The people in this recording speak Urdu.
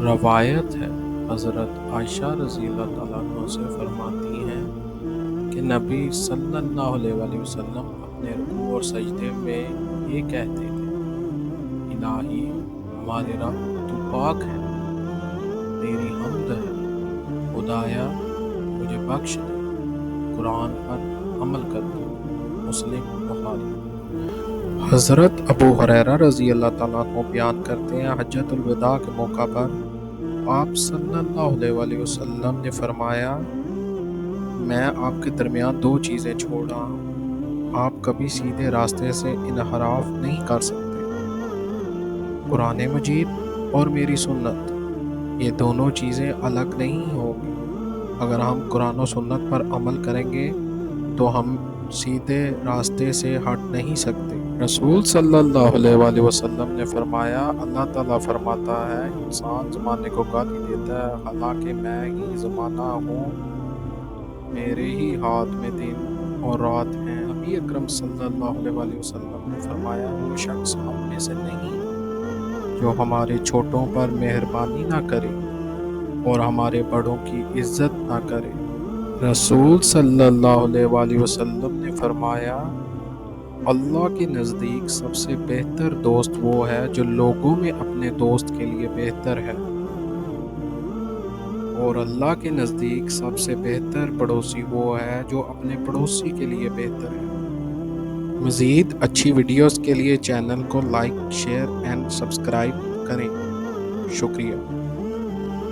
روایت ہے حضرت عائشہ رضی اللہ تعالیٰ عنہ سے فرماتی ہیں کہ نبی صلی اللہ علیہ وآلہ وسلم اپنے رکوع اور سجدے میں یہ کہتے تھے: الہی ہمارے رب تو پاک ہے، تیری حمد ہے، خدایا مجھے بخش دے، قرآن پر عمل کرتا ہوں۔ مسلم بخاری۔ حضرت ابو ہریرہ رضی اللہ تعالیٰ عنہ بیان کرتے ہیں، حجۃ الوداع کے موقع پر آپ صلی اللہ علیہ وآلہ وسلم نے فرمایا: میں آپ کے درمیان دو چیزیں چھوڑ رہا ہوں، آپ کبھی سیدھے راستے سے انحراف نہیں کر سکتے، قرآن مجید اور میری سنت۔ یہ دونوں چیزیں الگ نہیں ہوگی۔ اگر ہم قرآن و سنت پر عمل کریں گے تو ہم سیدھے راستے سے ہٹ نہیں سکتے۔ رسول صلی اللہ علیہ وآلہ وسلم نے فرمایا: اللہ تعالیٰ فرماتا ہے، انسان زمانے کو گالی دیتا ہے، حالانکہ میں ہی زمانہ ہوں، میرے ہی ہاتھ میں دن اور رات ہیں۔ نبی اکرم صلی اللہ علیہ وآلہ وسلم نے فرمایا: وہ شخص ہم میں سے نہیں جو ہمارے چھوٹوں پر مہربانی نہ کرے اور ہمارے بڑوں کی عزت نہ کرے۔ رسول صلی اللہ علیہ وآلہ وسلم نے فرمایا: اللہ کے نزدیک سب سے بہتر دوست وہ ہے جو لوگوں میں اپنے دوست کے لیے بہتر ہے، اور اللہ کے نزدیک سب سے بہتر پڑوسی وہ ہے جو اپنے پڑوسی کے لیے بہتر ہے۔ مزید اچھی ویڈیوز کے لیے چینل کو لائک، شیئر اینڈ سبسکرائب کریں۔ شکریہ۔